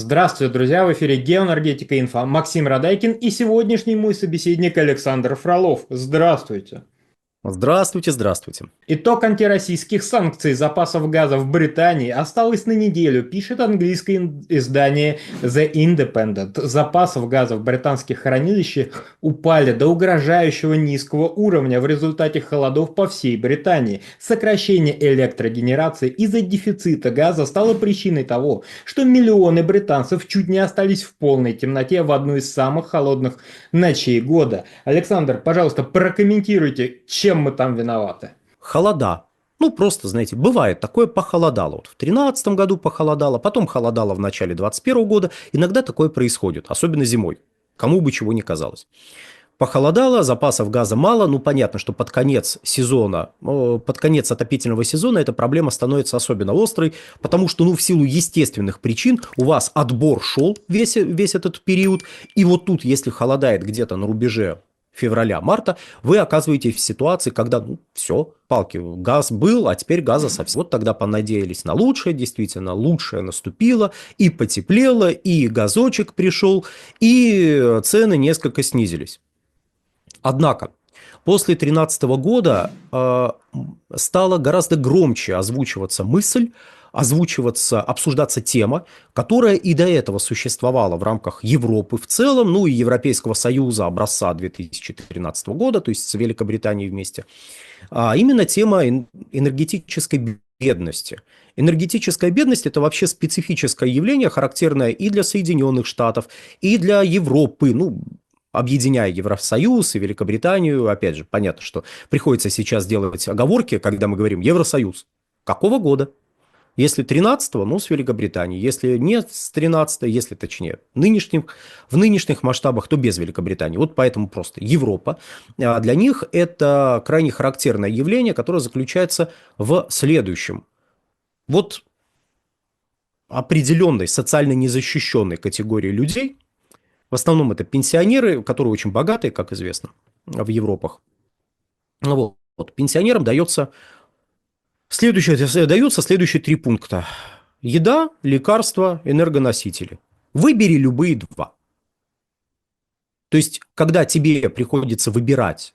Здравствуйте, друзья! В эфире Геоэнергетика Инфо. Максим Радайкин и сегодняшний мой собеседник Александр Фролов. Здравствуйте! Здравствуйте, здравствуйте. Итог антироссийских санкций запасов газа в Британии осталось на неделю, пишет английское издание The Independent. Запасов газа в британских хранилищах упали до угрожающего низкого уровня в результате холодов по всей Британии. Сокращение электрогенерации из-за дефицита газа стало причиной того, что миллионы британцев чуть не остались в полной темноте в одну из самых холодных ночей года. Александр, пожалуйста, прокомментируйте, чем мы там виноваты. Холода. Ну, просто, знаете, бывает такое, похолодало. Вот в 2013 году похолодало, потом холодало в начале 2021 года. Иногда такое происходит, особенно зимой. Кому бы чего ни казалось. Похолодало, запасов газа мало. Ну, понятно, что под конец сезона, под конец отопительного сезона эта проблема становится особенно острой, потому что, ну, в силу естественных причин у вас отбор шел весь этот период. И вот тут, если холодает где-то на рубеже февраля-марта, вы оказываетесь в ситуации, когда, ну, все, палки, газ был, а теперь газа совсем. Вот тогда понадеялись на лучшее, действительно, лучшее наступило, и потеплело, и газочек пришел, и цены несколько снизились. Однако, после 2013 года стала гораздо громче обсуждаться тема, которая и до этого существовала в рамках Европы в целом, ну и Европейского Союза образца 2013 года, то есть с Великобританией вместе, а именно тема энергетической бедности. Энергетическая бедность – это вообще специфическое явление, характерное и для Соединенных Штатов, и для Европы, ну, объединяя Евросоюз и Великобританию. Опять же, понятно, что приходится сейчас делать оговорки, когда мы говорим Евросоюз. Какого года? Если 13-го, ну, с Великобританией. Если нет с 13-го, если точнее в нынешних масштабах, то без Великобритании. Вот поэтому просто Европа. Для них это крайне характерное явление, которое заключается в следующем. Вот определенной социально незащищенной категории людей, в основном это пенсионеры, которые очень богатые, как известно, в Европах. Вот. Пенсионерам даются следующие 3 пункта. Еда, лекарства, энергоносители. Выбери любые 2. То есть, когда тебе приходится выбирать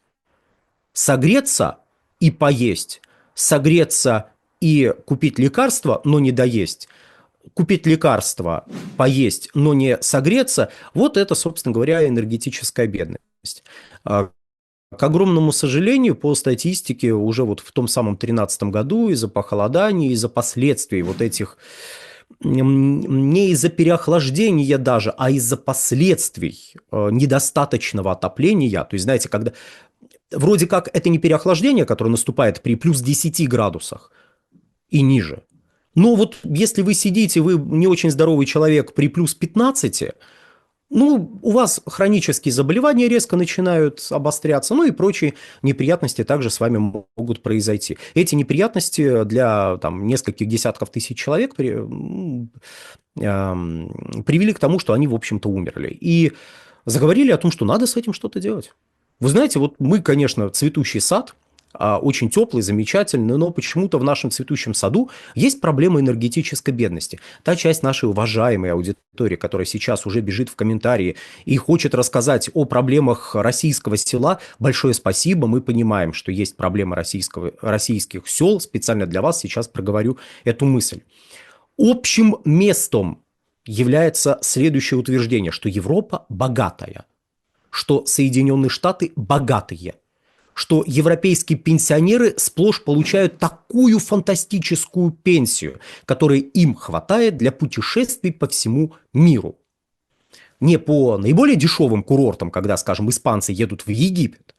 согреться и поесть, согреться и купить лекарства, но не доесть, купить лекарства, поесть, но не согреться, вот это, собственно говоря, энергетическая бедность. К огромному сожалению, по статистике, уже вот в том самом 2013 году из-за похолодания, из-за последствий вот этих, не из-за переохлаждения даже, а из-за последствий недостаточного отопления, то есть, знаете, когда вроде как это не переохлаждение, которое наступает при плюс 10 градусах и ниже, но вот если вы сидите, вы не очень здоровый человек при плюс 15, ну, у вас хронические заболевания резко начинают обостряться, ну и прочие неприятности также с вами могут произойти. Эти неприятности для там, нескольких десятков тысяч человек привели к тому, что они, в общем-то, умерли. И заговорили о том, что надо с этим что-то делать. Вы знаете, вот мы, конечно, цветущий сад, очень теплый, замечательный, но почему-то в нашем цветущем саду есть проблема энергетической бедности. Та часть нашей уважаемой аудитории, которая сейчас уже бежит в комментарии и хочет рассказать о проблемах российского села, большое спасибо, мы понимаем, что есть проблемы российских сел, специально для вас сейчас проговорю эту мысль. Общим местом является следующее утверждение, что Европа богатая, что Соединенные Штаты богатые, что европейские пенсионеры сплошь получают такую фантастическую пенсию, которой им хватает для путешествий по всему миру. Не по наиболее дешевым курортам, когда, скажем, испанцы едут в Египет,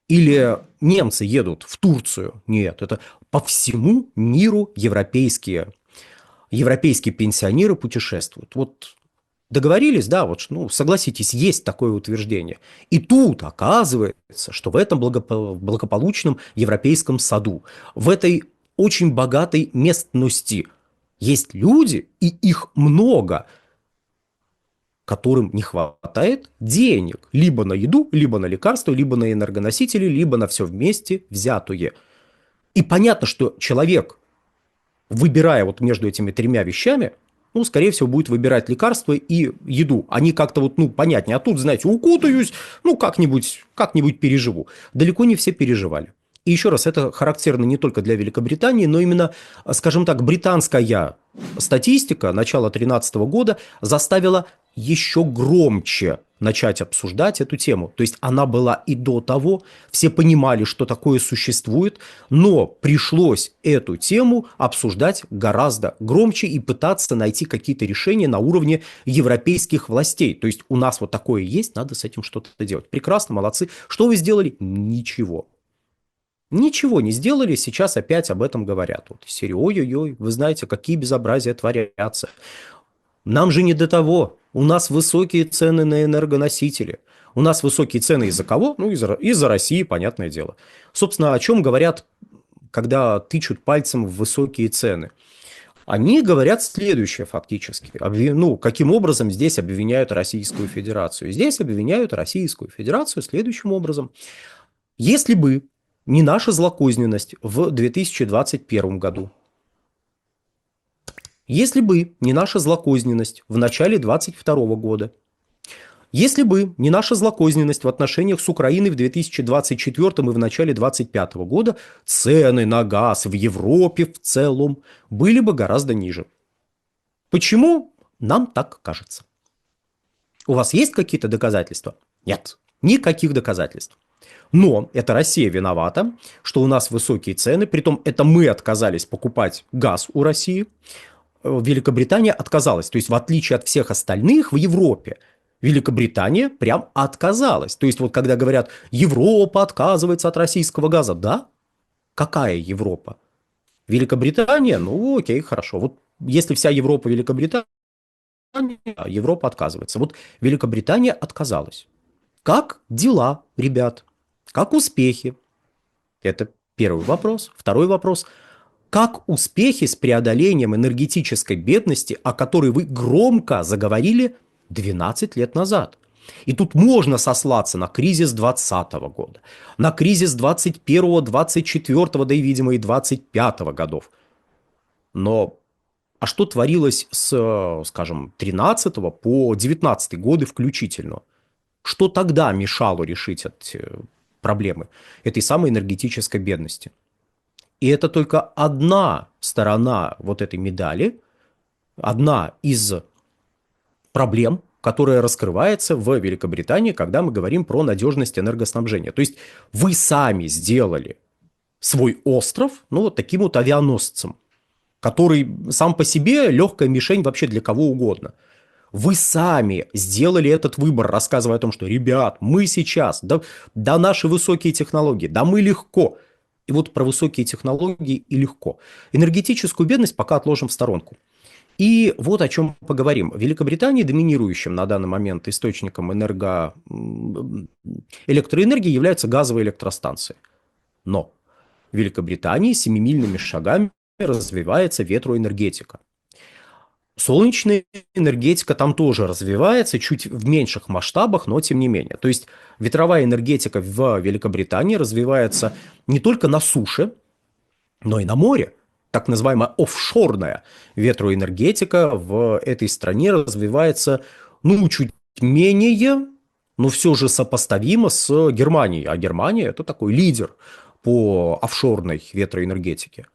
или немцы едут в Турцию. Нет, это по всему миру европейские пенсионеры путешествуют. Вот договорились, да, вот, ну, согласитесь, есть такое утверждение. И тут оказывается, что в этом благополучном европейском саду, в этой очень богатой местности есть люди, и их много, которым не хватает денег либо на еду, либо на лекарства, либо на энергоносители, либо на все вместе взятое. И понятно, что человек, выбирая вот между этими 3 вещами, ну, скорее всего, будет выбирать лекарства и еду. Они как-то вот, ну, понятнее. А тут, знаете, укутаюсь, ну, как-нибудь переживу. Далеко не все переживали. И еще раз, это характерно не только для Великобритании, но именно, скажем так, британская статистика начала 2013 года заставила еще громче начать обсуждать эту тему. То есть она была и до того, все понимали, что такое существует, но пришлось эту тему обсуждать гораздо громче и пытаться найти какие-то решения на уровне европейских властей. То есть у нас вот такое есть, надо с этим что-то делать. Прекрасно, молодцы. Что вы сделали? Ничего. Ничего не сделали, сейчас опять об этом говорят. Вот из серии ой-ой-ой, вы знаете, какие безобразия творятся. Нам же не до того. У нас высокие цены на энергоносители. У нас высокие цены из-за кого? Ну, из-за России, понятное дело. Собственно, о чем говорят, когда тычут пальцем в высокие цены? Они говорят следующее фактически. Ну, каким образом здесь обвиняют Российскую Федерацию? Здесь обвиняют Российскую Федерацию следующим образом. Если бы не наша злокозненность в 2021 году, если бы не наша злокозненность в начале 2022 года, если бы не наша злокозненность в отношениях с Украиной в 2024 и в начале 2025 года, цены на газ в Европе в целом были бы гораздо ниже. Почему? Нам так кажется. У вас есть какие-то доказательства? Нет, никаких доказательств. Но это Россия виновата, что у нас высокие цены, притом это мы отказались покупать газ у России. Великобритания отказалась. То есть, в отличие от всех остальных в Европе, Великобритания прям отказалась. То есть, вот когда говорят, Европа отказывается от российского газа, да? Какая Европа? Великобритания? Ну, окей, хорошо. Вот если вся Европа Великобритания, Европа отказывается. Вот Великобритания отказалась. Как дела, ребят? Как успехи? Это первый вопрос. Второй вопрос. Как успехи с преодолением энергетической бедности, о которой вы громко заговорили 12 лет назад? И тут можно сослаться на кризис 2020 года, на кризис 2021, 2024, да и, видимо, и 2025 годов. Но а что творилось с, скажем, 13 по 19 годы включительно? Что тогда мешало решить эти проблемы этой самой энергетической бедности? И это только одна сторона вот этой медали, одна из проблем, которая раскрывается в Великобритании, когда мы говорим про надежность энергоснабжения. То есть вы сами сделали свой остров, ну, вот таким вот авианосцем, который сам по себе легкая мишень вообще для кого угодно. Вы сами сделали этот выбор, рассказывая о том, что, ребят, мы сейчас, да наши высокие технологии, да мы легко. И вот про высокие технологии и легко. Энергетическую бедность пока отложим в сторонку. И вот о чем поговорим. В Великобритании доминирующим на данный момент источником электроэнергии являются газовые электростанции. Но в Великобритании семимильными шагами развивается ветроэнергетика. Солнечная энергетика там тоже развивается, чуть в меньших масштабах, но тем не менее. То есть ветровая энергетика в Великобритании развивается не только на суше, но и на море. Так называемая офшорная ветроэнергетика в этой стране развивается, ну, чуть менее, но все же сопоставимо с Германией. А Германия – это такой лидер по офшорной ветроэнергетике.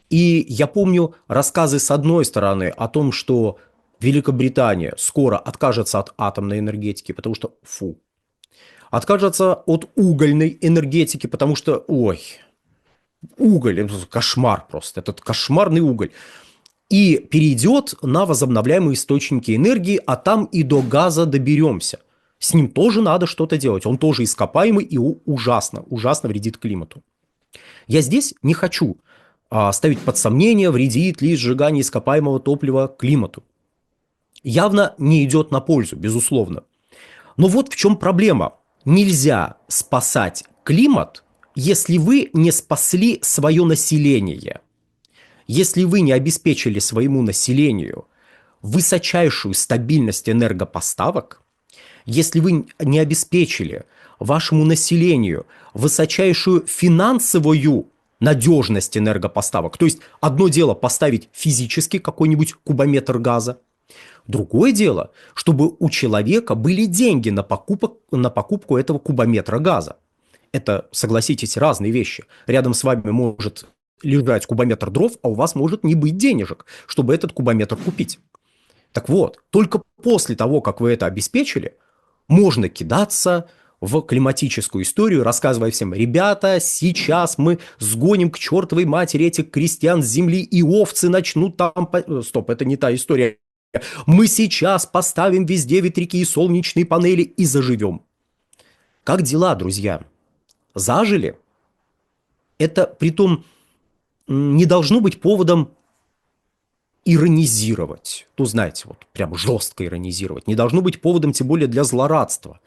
И я помню рассказы с одной стороны о том, что Великобритания скоро откажется от атомной энергетики, потому что, откажется от угольной энергетики, потому что, уголь, это кошмар просто, этот кошмарный уголь. И перейдет на возобновляемые источники энергии, а там и до газа доберемся. С ним тоже надо что-то делать, он тоже ископаемый и ужасно вредит климату. Я здесь не хочу ставить под сомнение, вредит ли сжигание ископаемого топлива климату. Явно не идет на пользу, безусловно. Но вот в чем проблема. Нельзя спасать климат, если вы не спасли свое население. Если вы не обеспечили своему населению высочайшую стабильность энергопоставок, если вы не обеспечили вашему населению высочайшую финансовую надежность энергопоставок. То есть одно дело поставить физически какой-нибудь кубометр газа, другое дело, чтобы у человека были деньги на покупку этого кубометра газа. Это, согласитесь, разные вещи. Рядом с вами может лежать кубометр дров, а у вас может не быть денежек, чтобы этот кубометр купить. Так вот, только после того, как вы это обеспечили, можно кидаться в климатическую историю, рассказывая всем: ребята, сейчас мы сгоним к чертовой матери этих крестьян с земли, и овцы начнут там... Стоп, это не та история. Мы сейчас поставим везде ветряки и солнечные панели и заживем. Как дела, друзья? Зажили? Это, притом, не должно быть поводом иронизировать. Ну, знаете, вот прям жестко иронизировать. Не должно быть поводом, тем более, для злорадства.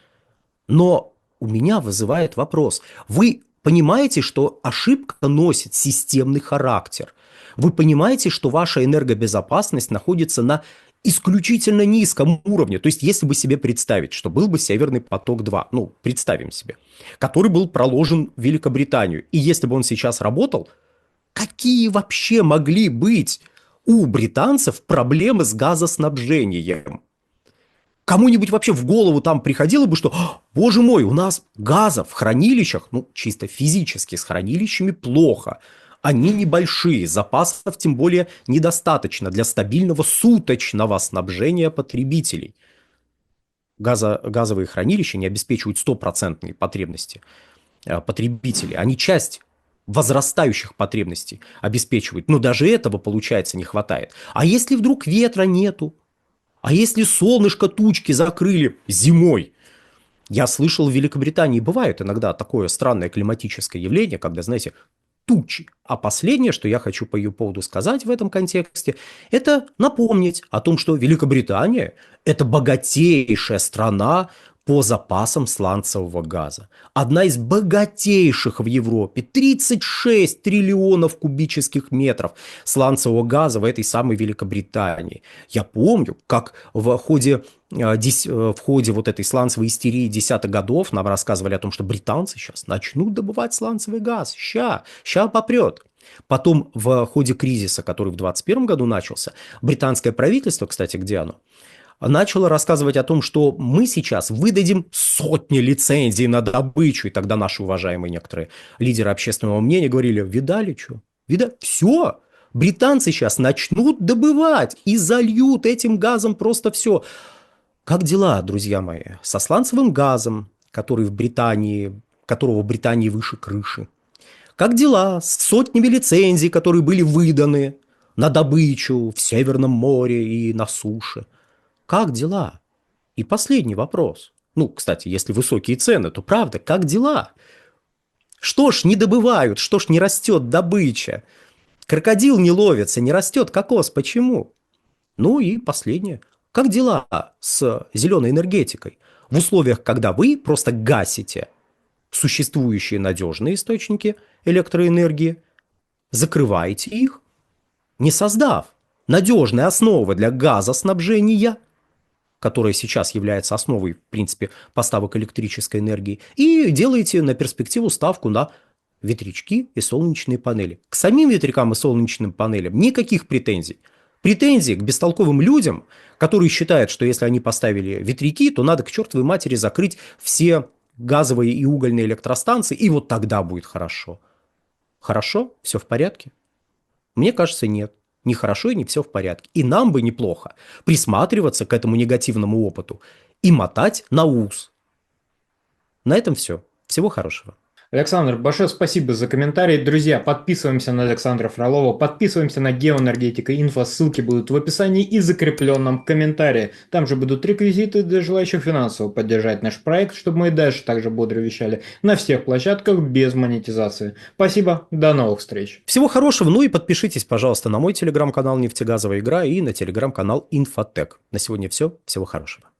Но у меня вызывает вопрос. Вы понимаете, что ошибка носит системный характер? Вы понимаете, что ваша энергобезопасность находится на исключительно низком уровне? То есть, если бы себе представить, что был бы Северный поток-2, ну, представим себе, который был проложен в Великобританию, и если бы он сейчас работал, какие вообще могли быть у британцев проблемы с газоснабжением? Кому-нибудь вообще в голову там приходило бы, что, боже мой, у нас газа в хранилищах, ну, чисто физически с хранилищами плохо. Они небольшие, запасов тем более недостаточно для стабильного суточного снабжения потребителей. Газовые хранилища не обеспечивают стопроцентные потребности потребителей. Они часть возрастающих потребностей обеспечивают. Но даже этого, получается, не хватает. А если вдруг ветра нету? А если солнышко тучки закрыли зимой? Я слышал, в Великобритании бывает иногда такое странное климатическое явление, когда, знаете, тучи. А последнее, что я хочу по ее поводу сказать в этом контексте, это напомнить о том, что Великобритания – это богатейшая страна по запасам сланцевого газа. Одна из богатейших в Европе. 36 триллионов кубических метров сланцевого газа в этой самой Великобритании. Я помню, как в ходе вот этой сланцевой истерии десятых годов нам рассказывали о том, что британцы сейчас начнут добывать сланцевый газ. Ща попрет. Потом в ходе кризиса, который в 2021 году начался, британское правительство, кстати, где оно, начало рассказывать о том, что мы сейчас выдадим сотни лицензий на добычу. И тогда наши уважаемые некоторые лидеры общественного мнения говорили: видали что? Видали? Все. Британцы сейчас начнут добывать и зальют этим газом просто все. Как дела, друзья мои, со сланцевым газом, которого в Британии выше крыши? Как дела с сотнями лицензий, которые были выданы на добычу в Северном море и на суше? Как дела? И последний вопрос. Ну, кстати, если высокие цены, то правда, как дела? Что ж не добывают, что ж не растет добыча? Крокодил не ловится, не растет кокос. Почему? Ну и последнее. Как дела с зеленой энергетикой? В условиях, когда вы просто гасите существующие надежные источники электроэнергии, закрываете их, не создав надежной основы для газоснабжения, которая сейчас является основой, в принципе, поставок электрической энергии, и делаете на перспективу ставку на ветрячки и солнечные панели. К самим ветрякам и солнечным панелям никаких претензий. Претензии к бестолковым людям, которые считают, что если они поставили ветряки, то надо к чертовой матери закрыть все газовые и угольные электростанции, и вот тогда будет хорошо. Хорошо? Все в порядке? Мне кажется, нет. Не хорошо и не все в порядке. И нам бы неплохо присматриваться к этому негативному опыту и мотать на ус. На этом все. Всего хорошего. Александр, большое спасибо за комментарий. Друзья, подписываемся на Александра Фролова, подписываемся на Геоэнергетика Инфо, ссылки будут в описании и закрепленном комментарии. Там же будут реквизиты для желающих финансово поддержать наш проект, чтобы мы и дальше также бодро вещали на всех площадках без монетизации. Спасибо, до новых встреч. Всего хорошего, ну и подпишитесь, пожалуйста, на мой телеграм-канал «Нефтегазовая игра» и на телеграм-канал «Инфотек». На сегодня все, всего хорошего.